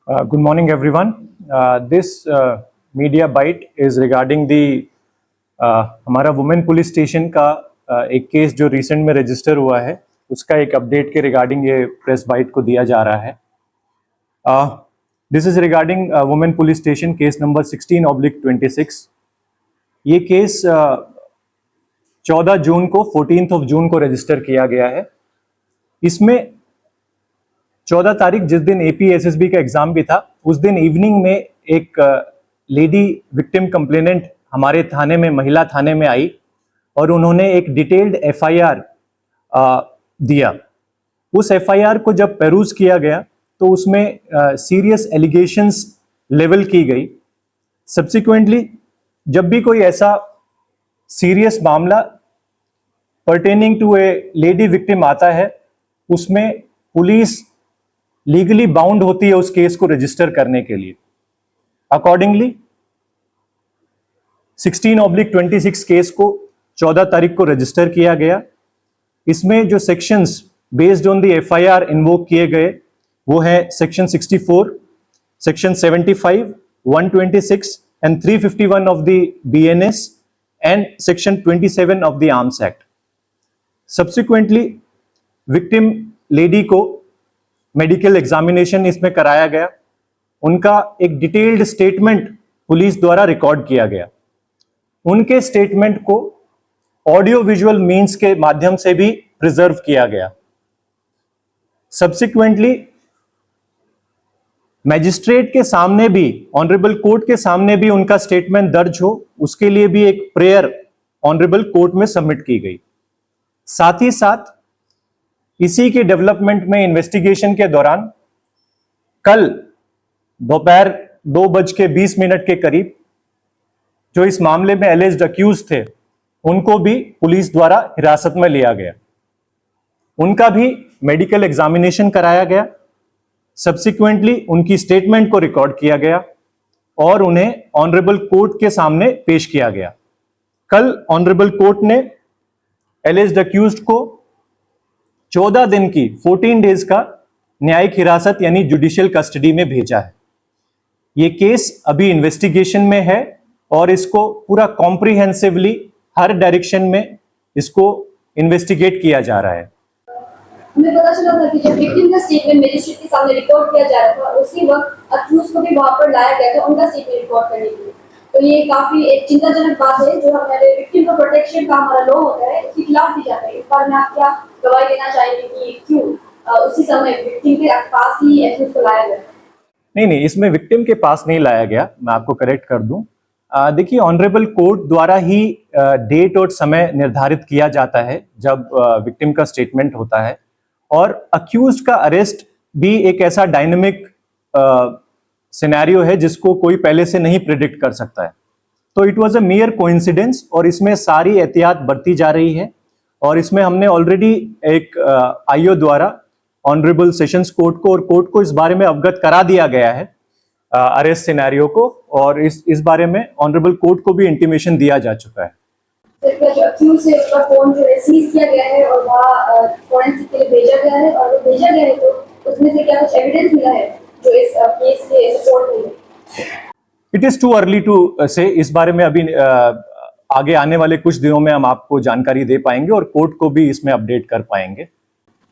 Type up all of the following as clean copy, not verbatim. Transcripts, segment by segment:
Good morning, everyone. This media bite is regarding the हमारा women police station का एक case जो recent में रजिस्टर हुआ है उसका एक अपडेट के रिगार्डिंग ये प्रेस बाइट को दिया जा रहा है. This is regarding women police station case number 16/26. ये केस 14 जून को 14 जून को रजिस्टर किया गया है. इसमें 14 तारीख जिस दिन APSSB का एग्जाम भी था उस दिन इवनिंग में एक लेडी विक्टिम कंप्लेनेंट हमारे थाने में, महिला थाने में आई और उन्होंने एक डिटेल्ड FIR दिया. उस FIR को जब पेरूज किया गया तो उसमें सीरियस एलिगेशंस लेवल की गई. सब्सिक्वेंटली जब भी कोई ऐसा सीरियस मामला pertaining to a lady victim आता है उसमें पुलिस लीगली बाउंड होती है उस केस को रजिस्टर करने के लिए. अकॉर्डिंगली 16/26 केस को 14 तारीख को रजिस्टर किया गया. इसमें जो sections based on the FIR invoke किए गए वो है section 64, section 75, 126 and 351 of the BNS and section 27 of the arms act. Subsequently victim lady को मेडिकल एग्जामिनेशन इसमें कराया गया. उनका एक डिटेल्ड स्टेटमेंट पुलिस द्वारा रिकॉर्ड किया गया. उनके स्टेटमेंट को ऑडियो विजुअल मीन्स के माध्यम से भी प्रिजर्व किया गया. सब्सिक्वेंटली मैजिस्ट्रेट के सामने भी, ऑनरेबल कोर्ट के सामने भी उनका स्टेटमेंट दर्ज हो उसके लिए भी एक प्रेयर ऑनरेबल कोर्ट में सबमिट की गई. साथ ही साथ इसी के डेवलपमेंट में इन्वेस्टिगेशन के दौरान कल दोपहर 2:20 के करीब जो इस मामले में एलिज्ड अक्यूज थे उनको भी पुलिस द्वारा हिरासत में लिया गया. उनका भी मेडिकल एग्जामिनेशन कराया गया. सब्सिक्वेंटली उनकी स्टेटमेंट को रिकॉर्ड किया गया और उन्हें ऑनरेबल कोर्ट के सामने पेश किया गया. कल ऑनरेबल कोर्ट ने एलिज्ड अक्यूज्ड को 14 दिन की 14 डेज का न्यायिक हिरासत यानी जुडिशियल कस्टडी में भेजा है. ये केस अभी इन्वेस्टिगेशन में है और इसको पूरा कॉम्प्रिहेंसिवली हर डायरेक्शन में इसको इन्वेस्टिगेट किया जा रहा है. हमें पता चला था कि जब विक्टिम का स्टेटमेंट मजिस्ट्रेट के सामने रिकॉर्ड किया जा रहा था उसी वक्त अक्यूज को भी वहां पर लाया गया था उनका स्टेटमेंट रिकॉर्ड करने के लिए. तो ये काफी एक चिंताजनक बात है जो हमारे विक्टिम का प्रोटेक्शन का हमारा लॉ होता है उसके खिलाफ भी जाता है. इस बारे में आप क्या गवाही देना चाहेंगे कि क्यों उसी समय विक्टिम के पास ही एक्यूज को लाया गया? नहीं, इसमें विक्टिम के पास नहीं लाया गया. मैं आपको करेक्ट कर दूं. देखिए, ऑनरेबल कोर्ट द्वारा ही डेट और समय निर्धारित किया जाता है जब विक्टिम का स्टेटमेंट होता है और अक्यूज्ड का अरेस्ट भी एक ऐसा डायनेमिक सिनेरियो है जिसको कोई पहले से नहीं प्रिडिक्ट कर सकता है. तो इट वाज अ मियर कोइंसिडेंस और इसमें सारी एहतियात बरती जा रही है और इसमें हमने ऑलरेडी एक IO द्वारा ऑनरेबल सेशंस कोर्ट को और कोर्ट को इस बारे में अवगत करा दिया गया है अरेस्ट सिनेरियो को और इस बारे में ऑनरेबल कोर्ट को भी इंटीमेशन दिया जा चुका है. जो अक्यूज है उसका फोन जो है सीज किया गया है और वहाँ फॉरेंसिक के लिए भेजा गया है और वो भेजा गया है तो उसमें से क्या कुछ एविडेंस मिला है जो इस केस के सपोर्ट में? It is too early to say. इस बारे में अभी आगे आने वाले कुछ दिनों में हम आपको जानकारी दे पाएंगे और कोर्ट को भी इसमें अपडेट कर पाएंगे.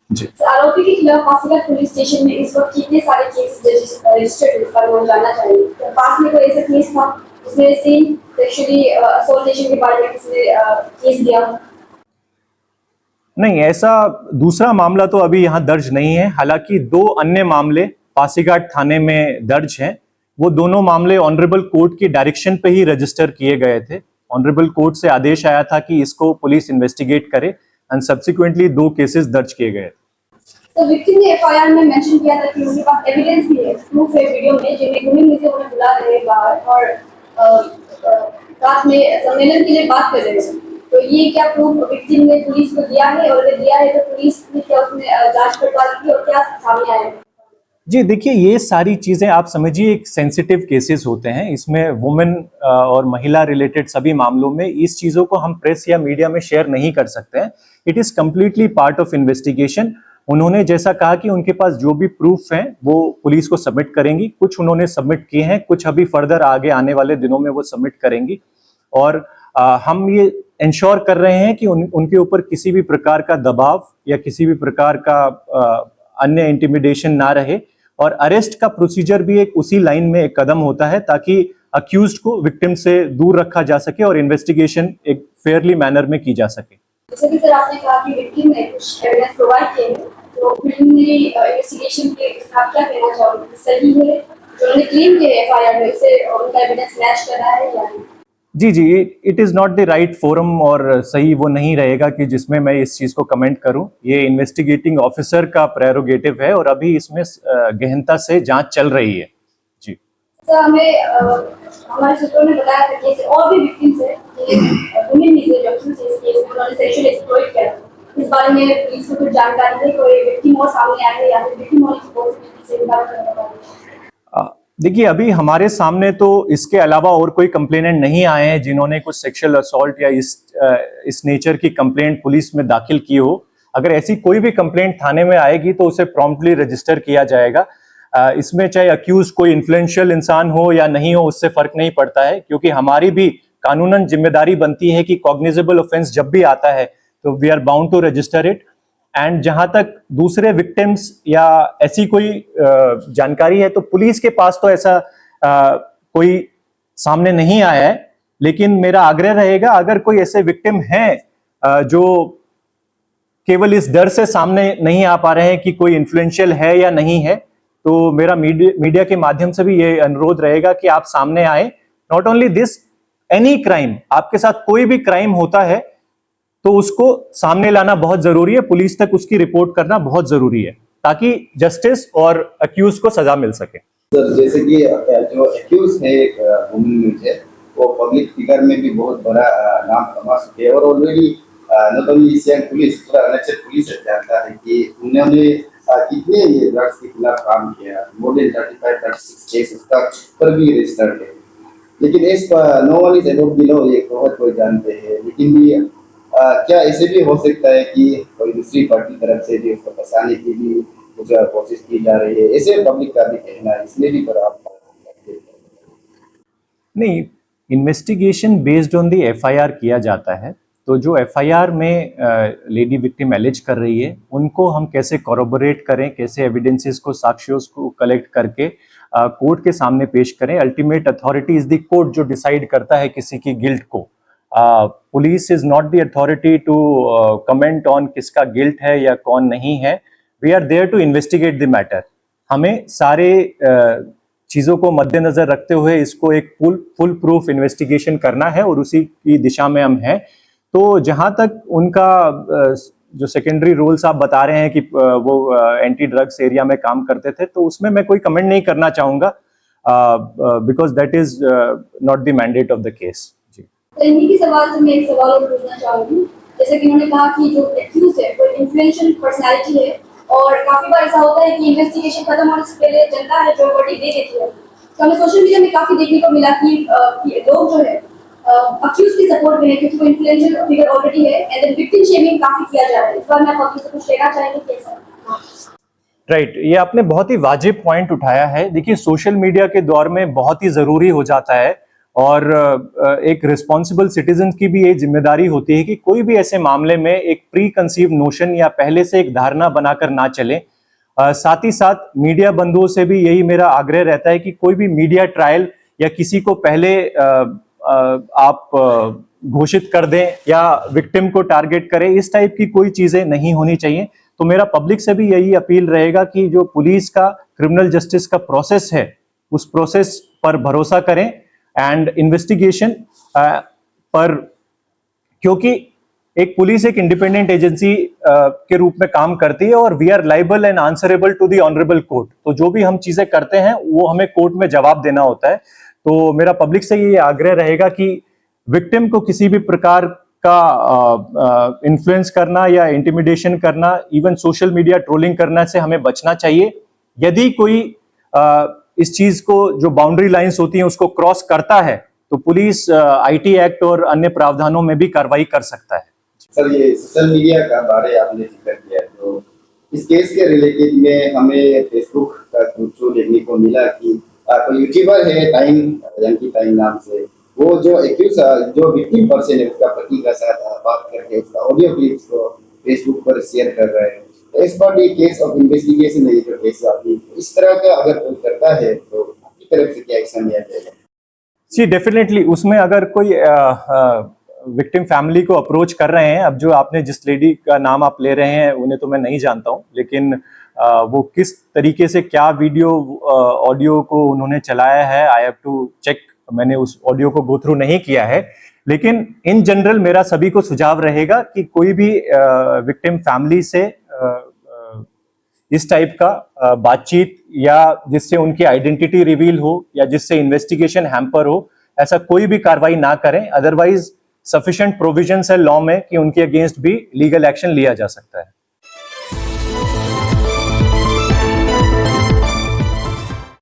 जी. आरोपी के खिलाफ पासीघाट पुलिस स्टेशन में इस वक्त कितने सारे केसेस रजिस्टर्ड हैं इसका हम जानना चाहेंगे. तो पास में कोई ऐसा केस था उसमें सेम सेक्सुअली असॉल्टेशन के बारे में किसने केस दिया? नहीं, ऐसा दूसरा मामला तो अभी यहाँ दर्ज नहीं है. हालांकि 2 अन्य मामले पासीघाट थाने में दर्ज हैं. वो दोनों मामले ऑनरेबल कोर्ट की डायरेक्शन पे ही रजिस्टर किए गए थे. ऑनरेबल कोर्ट से आदेश आया था कि इसको पुलिस इन्वेस्टिगेट करे एंड सब्सिक्वेंटली 2 केसेस दर्ज किए गए. तो विक्टिम ने FIR में मेंशन किया था कि उनके पास एविडेंस भी है, प्रूफ है वीडियो में जिनमें ग्रूमिंग मुझे उन्हें बुला रहे हैं बाहर और रात में सम्मेलन के लिए बात कर रहे हैं. तो ये क्या प्रूफ विक्टिम ने पुलिस को दिया है और अगर दिया है तो पुलिस ने क्या उसमें जांच पड़ताल की और क्या सामने आया है? जी देखिए, ये सारी चीजें आप समझिए एक सेंसिटिव केसेस होते हैं. इसमें वुमेन और महिला रिलेटेड सभी मामलों में इस चीजों को हम प्रेस या मीडिया में शेयर नहीं कर सकते हैं. It is completely part of investigation. उन्होंने जैसा कहा कि उनके पास जो भी प्रूफ हैं वो पुलिस को सबमिट करेंगी। कुछ उन्होंने सबमिट किए हैं, कुछ अभी फर्दर आगे आने वाले दिनों में वो सबमिट करेंगी। और हम ये इंश्योर कर रहे हैं कि उनके ऊपर किसी भी प्रकार का दबाव या किसी भी प्रकार का अन्य इंटिमिडेशन ना रहे। और अरेस्ट का प्रोसीजर भी एक उसी लाइन में एक कदम होता है, ताकि अक्यूज्ड को विक्टिम से दूर रखा जा सके और इन्वेस्टिगेशन एक फेयरली मैनर में की जा सके। जैसे कि सर आपने कहा कि विक्टिम ने कुछ एविडेंस प्रोवाइड किए हैं, तो प्रिलिमिनरी इन्वेस्टिगेशन के आप क्या कहना चाहोगे? सही है जो उन्होंने क्लेम किया है एफआईआर में, उसे उनका एविडेंस मैच कर रहा है या नहीं? जी, it is not the right forum और सही वो नहीं रहेगा कि जिसमें मैं इस चीज़ को कमेंट करूं। ये इन्वेस्टिगेटिंग ऑफिसर का प्रेरोगेटिव है और अभी इसमें गहनता से जांच चल रही है। जी सर, हमें हमारे सूत्रों ने बताया था कि ऐसे और भी विक्टिम्स हैं वुमेन इस केस में उन्होंने सेक्सुअल एक्सप्लॉइट किया। इस बारे में पुलिस को कुछ जानकारी है? कोई विक्टिम और सामने आए हैं या फिर विक्टिम होने की पॉसिबिलिटी से बात करना होगा? देखिए, अभी हमारे सामने तो इसके अलावा और कोई कंप्लेनेंट नहीं आए हैं जिन्होंने कुछ सेक्सुअल असॉल्ट या इस नेचर की कंप्लेंट पुलिस में दाखिल की हो। अगर ऐसी कोई भी कंप्लेंट थाने में आएगी तो उसे प्रॉम्प्टली रजिस्टर किया जाएगा। इसमें चाहे अक्यूज कोई इन्फ्लुएंशियल इंसान हो या नहीं हो, उससे फर्क नहीं पड़ता है, क्योंकि हमारी भी कानूनन जिम्मेदारी बनती है कि कॉग्निजेबल ऑफेंस जब भी आता है तो we are bound to register it. And जहां तक दूसरे विक्टिम्स या ऐसी कोई जानकारी है तो पुलिस के पास तो ऐसा कोई सामने नहीं आया है, लेकिन मेरा आग्रह रहेगा अगर कोई ऐसे विक्टिम हैं जो केवल इस डर से सामने नहीं आ पा रहे हैं कि कोई इन्फ्लुएंशियल है या नहीं है, तो मेरा मीडिया के माध्यम से भी ये अनुरोध रहेगा कि आप सामने आए। Not only this, any crime, आपके साथ कोई भी क्राइम होता है तो उसको सामने लाना बहुत जरूरी है, पुलिस तक उसकी रिपोर्ट करना बहुत जरूरी है, ताकि जस्टिस और अक्यूज को सजा मिल सके। सर, जैसे कि जो अक्यूज है वुमेन है, वो पब्लिक फिगर में भी बहुत बड़ा नाम कमा चुके हैं और already not only Asian police, पूरा अरुणाचल पुलिस जानता है कि उन्होंने कितने ये ड्रग्स के खिलाफ काम किया। मोर देन 35-36 केस उसका पर भी रजिस्टर्ड है, लेकिन इस पर no one is about the law, ये बहुत कोई जानते हैं। लेकिन भी क्या ऐसे भी हो सकता है कि कोई दूसरी पार्टी तरफ से भी उसको फंसाने की भी कुछ कोशिश की जा रही है? ऐसे पब्लिक का भी कहना है, इसमें भी पर आप नहीं, investigation based on the FIR किया जाता है। तो जो एफआईआर में लेडी विक्टिम एलिज कर रही है उनको हम कैसे कॉरोबोरेट करें, कैसे एविडेंसेस को, साक्ष्यों को कलेक्ट करके कोर्ट के सामने पेश करें। Ultimate authority is the court जो डिसाइड करता है किसी की गिल्ट को। Police is not the authority to comment on किसका गिल्ट है या कौन नहीं है। We are there to investigate the matter. हमें सारे चीज़ों को मद्देनजर रखते हुए इसको एक फुल प्रूफ इन्वेस्टिगेशन करना है और उसी की दिशा में हम हैं। तो जहां तक उनका जो सेकेंडरी रोल्स आप बता रहे हैं कि वो एंटी ड्रग्स एरिया में काम करते थे, तो उसमें मैं कोई कमेंट नहीं करना चाहूँगा, because that is not the mandate of the case. इन्हीं के सवाल से मैं एक सवाल और पूछना चाहूंगी। जैसे कि उन्होंने कहा कि जो एक्यूज है वो इन्फ्लुएंशियल पर्सनालिटी है और काफी बार ऐसा होता है कि इन्वेस्टिगेशन खत्म होने से पहले जनता है जो वर्डिक्ट दे देती है। तो हमें सोशल मीडिया में काफी देखने को मिला कि लोग जो है अक्यूज की सपोर्ट में है क्योंकि वो इन्फ्लुएंशियल फिगर ऑलरेडी है, एंड देन विक्टिम शेमिंग काफी किया जा रहा है। इस बार मैं पब्लिक से कुछ कहना चाहेंगे कैसा? राइट, ये आपने बहुत ही वाजिब पॉइंट उठाया है। देखिए, सोशल मीडिया के दौर में बहुत ही जरूरी हो जाता है और एक रिस्पॉन्सिबल सिटीजन की भी ये जिम्मेदारी होती है कि कोई भी ऐसे मामले में एक प्री कंसीव नोशन या पहले से एक धारणा बनाकर ना चले। साथ ही साथ मीडिया बंधुओं से भी यही मेरा आग्रह रहता है कि कोई भी मीडिया ट्रायल या किसी को पहले आप घोषित कर दें या विक्टिम को टारगेट करें, इस टाइप की कोई चीजें नहीं होनी चाहिए। तो मेरा पब्लिक से भी यही अपील रहेगा कि जो पुलिस का क्रिमिनल जस्टिस का प्रोसेस है उस प्रोसेस पर भरोसा करें एंड इन्वेस्टिगेशन पर, क्योंकि एक पुलिस एक इंडिपेंडेंट एजेंसी के रूप में काम करती है और we are liable and answerable to the honourable court. तो जो भी हम चीजें करते हैं वो हमें कोर्ट में जवाब देना होता है। तो मेरा पब्लिक से ये आग्रह रहेगा कि विक्टिम को किसी भी प्रकार का इन्फ्लुएंस करना या इंटिमिडेशन करना, इवन सोशल मीडिया ट्रोलिंग करना से हमें बचना चाहिए। यदि कोई इस चीज को, जो बाउंड्री लाइंस होती हैं, उसको क्रॉस करता है तो पुलिस आईटी एक्ट और अन्य प्रावधानों में भी कार्रवाई कर सकता है। सर, ये सोशल मीडिया का बारे आपने जिक्र किया, तो इस केस के रिलेटेड में हमें फेसबुक का थ्रू देखने को मिला कि कोई यूट्यूबर है टाइम यानी टाइम नाम से, वो जो एक्यूज जो विक्टिम पर्सन है उसका पति का साथ बात करके उसका ऑडियो क्लिप्स को फेसबुक पर शेयर कर रहे हैं। तो इस पर ये केस ऑफ इन्वेस्टिगेशन है, ये जो केस अभी इस तरह का अगर कोई करता है तो आपकी तरफ से क्या एक्शन लिया जाएगा? जी डेफिनेटली, उसमें अगर कोई विक्टिम फैमिली को अप्रोच कर रहे हैं, अब जो आपने जिस लेडी का नाम आप ले रहे हैं उन्हें तो मैं नहीं जानता हूं, लेकिन वो किस तरीके से क्या वीडियो ऑडियो को उन्होंने चलाया है, आई हैव टू चेक। मैंने उस ऑडियो को गो थ्रू नहीं किया है, लेकिन इन जनरल मेरा सभी को सुझाव रहेगा कि कोई भी विक्टिम फैमिली से इस टाइप का बातचीत या जिससे उनकी आइडेंटिटी रिवील हो या जिससे इन्वेस्टिगेशन हैम्पर हो, ऐसा कोई भी कार्रवाई ना करें। अदरवाइज सफिशिएंट प्रोविजंस है लॉ में कि उनके अगेंस्ट भी लीगल एक्शन लिया जा सकता है।